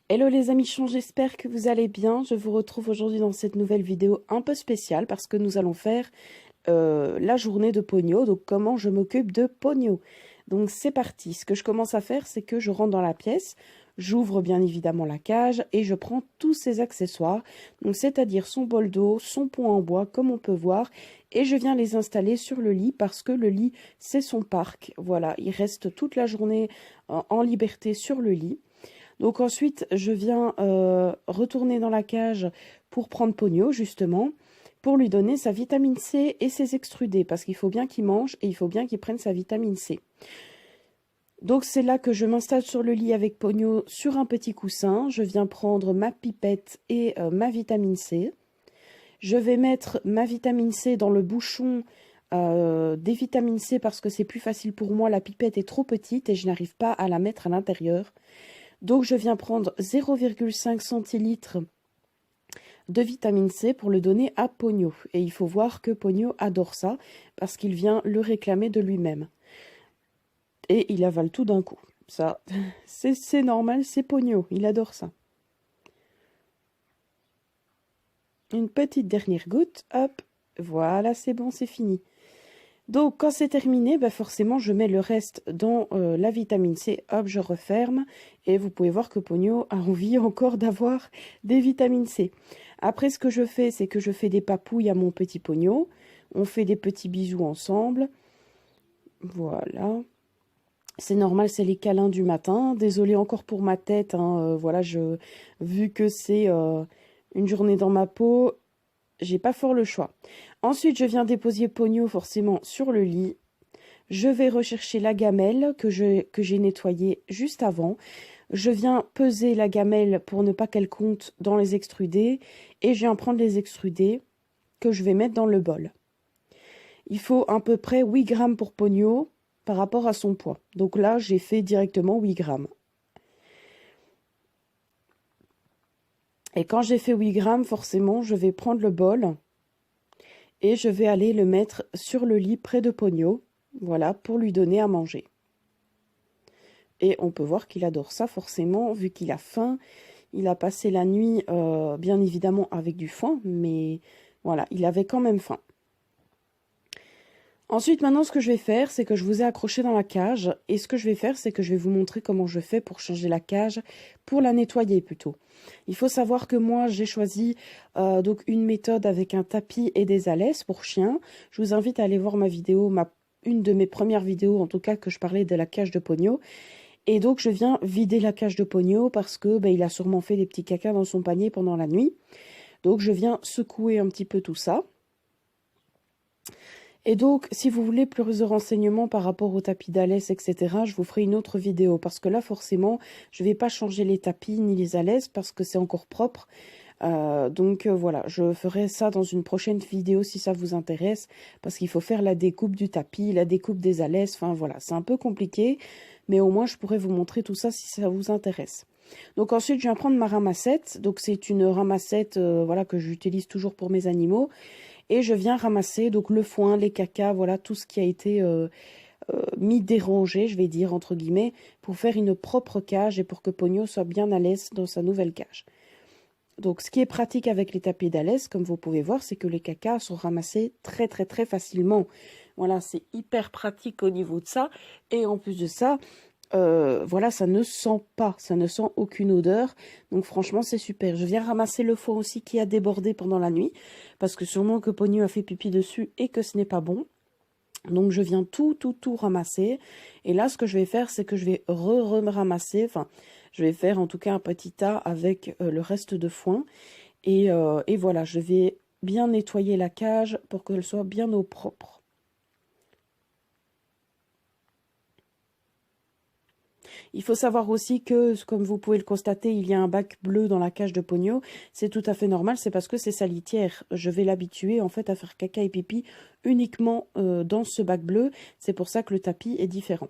Hello les amichons, j'espère que vous allez bien. Je vous retrouve aujourd'hui dans cette nouvelle vidéo un peu spéciale parce que nous allons faire la journée de Pogno, donc comment je m'occupe de Pogno. Donc c'est parti, ce que je commence à faire, c'est que je rentre dans la pièce, j'ouvre bien évidemment la cage et je prends tous ses accessoires, donc c'est-à-dire son bol d'eau, son pont en bois comme on peut voir, et je viens les installer sur le lit parce que le lit c'est son parc. Voilà, il reste toute la journée en liberté sur le lit. Donc ensuite, je viens retourner dans la cage pour prendre Pogno, justement, pour lui donner sa vitamine C et ses extrudés, parce qu'il faut bien qu'il mange et il faut bien qu'il prenne sa vitamine C. Donc c'est là que je m'installe sur le lit avec Pogno sur un petit coussin. Je viens prendre ma pipette et ma vitamine C. Je vais mettre ma vitamine C dans le bouchon des vitamines C parce que c'est plus facile pour moi. La pipette est trop petite et je n'arrive pas à la mettre à l'intérieur. Donc je viens prendre 0,5 centilitres de vitamine C pour le donner à Pogno. Et il faut voir que Pogno adore ça parce qu'il vient le réclamer de lui-même. Et il avale tout d'un coup. Ça, c'est normal, c'est Pogno, il adore ça. Une petite dernière goutte, hop, voilà, c'est bon, c'est fini. Donc, quand c'est terminé, bah forcément, je mets le reste dans la vitamine C. Hop, je referme. Et vous pouvez voir que Pogno a envie encore d'avoir des vitamines C. Après, ce que je fais, c'est que je fais des papouilles à mon petit Pogno. On fait des petits bisous ensemble. Voilà. C'est normal, c'est les câlins du matin. Désolée encore pour ma tête. Hein, voilà, vu que c'est une journée dans ma peau, j'ai pas fort le choix. Ensuite, je viens déposer Pogno forcément sur le lit. Je vais rechercher la gamelle que j'ai nettoyée juste avant. Je viens peser la gamelle pour ne pas qu'elle compte dans les extrudés. Et je viens prendre les extrudés que je vais mettre dans le bol. Il faut à peu près 8 grammes pour Pogno par rapport à son poids. Donc là, j'ai fait directement 8 grammes. Et quand j'ai fait 8 grammes, forcément, je vais prendre le bol et je vais aller le mettre sur le lit près de Pogno, voilà, pour lui donner à manger. Et on peut voir qu'il adore ça forcément, vu qu'il a faim. Il a passé la nuit, bien évidemment, avec du foin, mais voilà, il avait quand même faim. Ensuite, maintenant, ce que je vais faire, c'est que je vous ai accroché dans la cage. Et ce que je vais faire, c'est que je vais vous montrer comment je fais pour changer la cage, pour la nettoyer plutôt. Il faut savoir que moi, j'ai choisi donc une méthode avec un tapis et des alaises pour chiens. Je vous invite à aller voir ma vidéo, une de mes premières vidéos, en tout cas, que je parlais de la cage de Pogno. Et donc, je viens vider la cage de Pogno parce que il a sûrement fait des petits cacas dans son panier pendant la nuit. Donc, je viens secouer un petit peu tout ça. Et donc, si vous voulez plus de renseignements par rapport au tapis d'Alès, etc., je vous ferai une autre vidéo. Parce que là, forcément, je ne vais pas changer les tapis ni les Alès parce que c'est encore propre. Voilà, je ferai ça dans une prochaine vidéo si ça vous intéresse. Parce qu'il faut faire la découpe du tapis, la découpe des Alès. Enfin, voilà, c'est un peu compliqué. Mais au moins, je pourrais vous montrer tout ça si ça vous intéresse. Donc ensuite, je viens prendre ma ramassette. Donc c'est une ramassette voilà, que j'utilise toujours pour mes animaux. Et je viens ramasser donc le foin, les cacas, voilà, tout ce qui a été mis dérangé, je vais dire, entre guillemets, pour faire une propre cage et pour que Pogno soit bien à l'aise dans sa nouvelle cage. Donc, ce qui est pratique avec les tapis d'Alès, comme vous pouvez voir, c'est que les cacas sont ramassés très, très, très facilement. Voilà, c'est hyper pratique au niveau de ça. Et en plus de ça, voilà, ça ne sent pas, ça ne sent aucune odeur. Donc franchement, c'est super. Je viens ramasser le foin aussi qui a débordé pendant la nuit, parce que sûrement que Pogno a fait pipi dessus et que ce n'est pas bon. Donc je viens tout ramasser. Et là, ce que je vais faire, c'est que je vais ramasser. Enfin, je vais faire en tout cas un petit tas avec le reste de foin. Et voilà, je vais bien nettoyer la cage pour qu'elle soit bien au propre. Il faut savoir aussi que, comme vous pouvez le constater, il y a un bac bleu dans la cage de Pogno. C'est tout à fait normal, c'est parce que c'est sa litière. Je vais l'habituer en fait à faire caca et pipi uniquement dans ce bac bleu. C'est pour ça que le tapis est différent.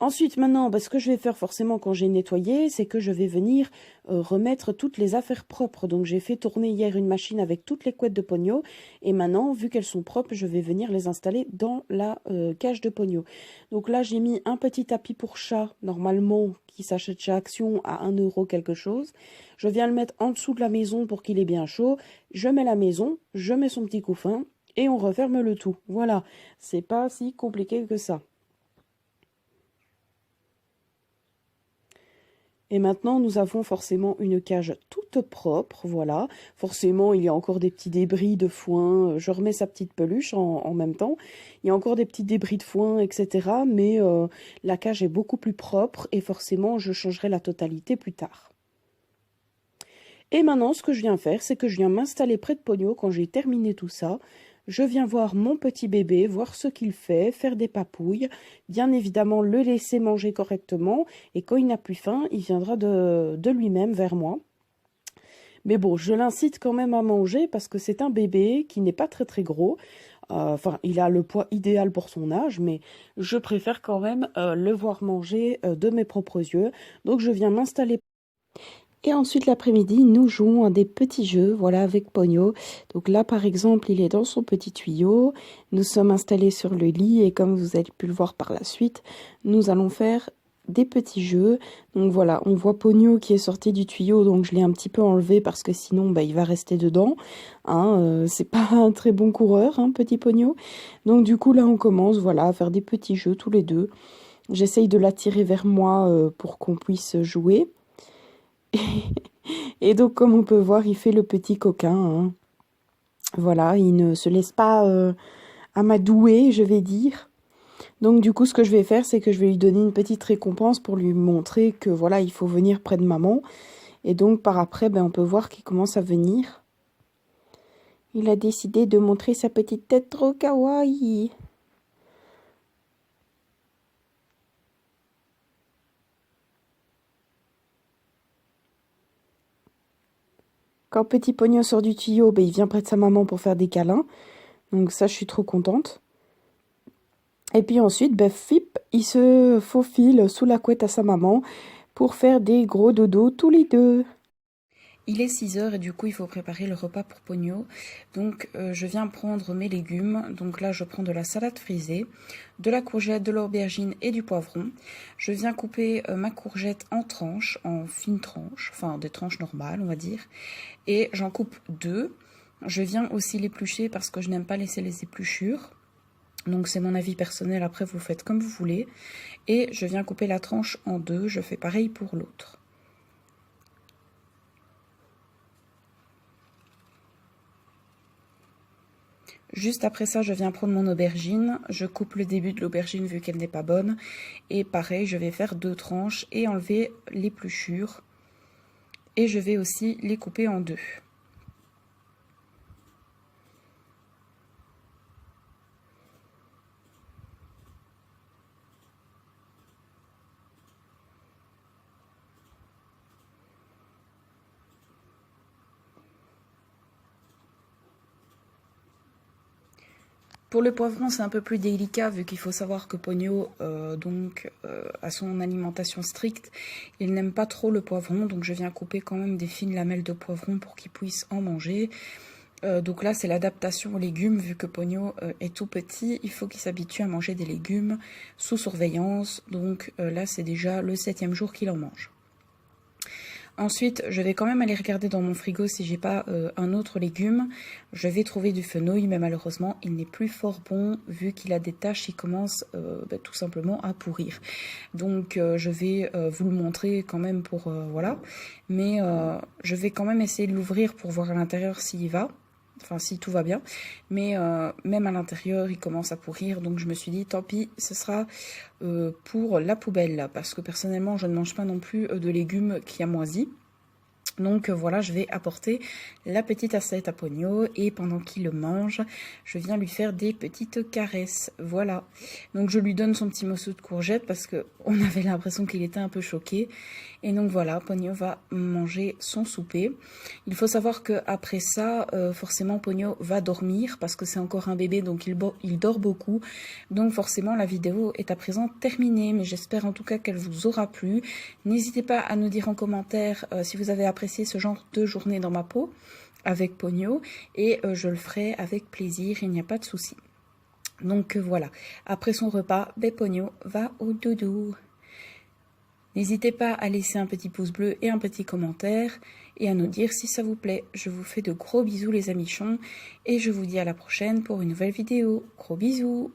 Ensuite, maintenant, ce que je vais faire forcément quand j'ai nettoyé, c'est que je vais venir remettre toutes les affaires propres. Donc, j'ai fait tourner hier une machine avec toutes les couettes de Pogno. Et maintenant, vu qu'elles sont propres, je vais venir les installer dans la cage de Pogno. Donc là, j'ai mis un petit tapis pour chat, normalement, qui s'achète chez Action à 1 euro quelque chose. Je viens le mettre en dessous de la maison pour qu'il est bien chaud. Je mets la maison, je mets son petit couffin et on referme le tout. Voilà, c'est pas si compliqué que ça. Et maintenant, nous avons forcément une cage toute propre, voilà. Forcément, il y a encore des petits débris de foin. Je remets sa petite peluche en même temps. Il y a encore des petits débris de foin, etc. Mais la cage est beaucoup plus propre et forcément, je changerai la totalité plus tard. Et maintenant, ce que je viens faire, c'est que je viens m'installer près de Pogno quand j'ai terminé tout ça. Je viens voir mon petit bébé, voir ce qu'il fait, faire des papouilles, bien évidemment le laisser manger correctement, et quand il n'a plus faim, il viendra de lui-même vers moi. Mais bon, je l'incite quand même à manger parce que c'est un bébé qui n'est pas très très gros. Enfin, il a le poids idéal pour son âge, mais je préfère quand même le voir manger de mes propres yeux. Donc je viens m'installer. Et ensuite, l'après-midi, nous jouons à des petits jeux, voilà, avec Pogno. Donc là, par exemple, il est dans son petit tuyau. Nous sommes installés sur le lit et comme vous avez pu le voir par la suite, nous allons faire des petits jeux. Donc voilà, on voit Pogno qui est sorti du tuyau, donc je l'ai un petit peu enlevé parce que sinon, il va rester dedans. Hein, c'est pas un très bon coureur, hein, petit Pogno. Donc du coup, là, on commence, voilà, à faire des petits jeux tous les deux. J'essaye de l'attirer vers moi pour qu'on puisse jouer. Et donc, comme on peut voir, il fait le petit coquin. Hein. Voilà, il ne se laisse pas amadouer, je vais dire. Donc, du coup, ce que je vais faire, c'est que je vais lui donner une petite récompense pour lui montrer que, voilà, il faut venir près de maman. Et donc, par après, on peut voir qu'il commence à venir. Il a décidé de montrer sa petite tête trop kawaii. Quand petit Pogno sort du tuyau, il vient près de sa maman pour faire des câlins. Donc ça, je suis trop contente. Et puis ensuite, Fip, il se faufile sous la couette à sa maman pour faire des gros dodos tous les deux. Il est 6 h et du coup, il faut préparer le repas pour Pogno. Donc, je viens prendre mes légumes. Donc là, je prends de la salade frisée, de la courgette, de l'aubergine et du poivron. Je viens couper ma courgette en tranches, en fines tranches, enfin des tranches normales, on va dire. Et j'en coupe 2. Je viens aussi l'éplucher parce que je n'aime pas laisser les épluchures. Donc c'est mon avis personnel, après vous faites comme vous voulez. Et je viens couper la tranche en 2, je fais pareil pour l'autre. Juste après ça, je viens prendre mon aubergine, je coupe le début de l'aubergine vu qu'elle n'est pas bonne. Et pareil, je vais faire 2 tranches et enlever l'épluchure. Et je vais aussi les couper en 2. Pour le poivron, c'est un peu plus délicat vu qu'il faut savoir que Pogno a son alimentation stricte. Il n'aime pas trop le poivron, donc je viens couper quand même des fines lamelles de poivron pour qu'il puisse en manger. Donc là, c'est l'adaptation aux légumes. Vu que Pogno est tout petit, il faut qu'il s'habitue à manger des légumes sous surveillance. Donc là, c'est déjà le 7e jour qu'il en mange. Ensuite, je vais quand même aller regarder dans mon frigo si j'ai pas un autre légume. Je vais trouver du fenouil, mais malheureusement, il n'est plus fort bon vu qu'il a des taches, il commence tout simplement à pourrir. Donc, je vais vous le montrer quand même pour voilà. Mais je vais quand même essayer de l'ouvrir pour voir à l'intérieur s'il va. Enfin, si tout va bien. Mais même à l'intérieur, il commence à pourrir. Donc, je me suis dit, tant pis, ce sera pour la poubelle. Là, parce que personnellement, je ne mange pas non plus de légumes qui a moisi. Donc voilà, je vais apporter la petite assiette à Pogno et pendant qu'il le mange, je viens lui faire des petites caresses. Voilà. Donc je lui donne son petit morceau de courgette parce qu'on avait l'impression qu'il était un peu choqué. Et donc voilà, Pogno va manger son souper. Il faut savoir qu'après ça, forcément Pogno va dormir parce que c'est encore un bébé, donc il dort beaucoup. Donc forcément la vidéo est à présent terminée, mais j'espère en tout cas qu'elle vous aura plu. N'hésitez pas à nous dire en commentaire si vous avez apprécié ce genre de journée dans ma peau avec Pogno et je le ferai avec plaisir, il n'y a pas de souci. Donc voilà, après son repas, Pogno va au doudou. N'hésitez pas à laisser un petit pouce bleu et un petit commentaire et à nous dire si ça vous plaît. Je vous fais de gros bisous les amichons et je vous dis à la prochaine pour une nouvelle vidéo. Gros bisous!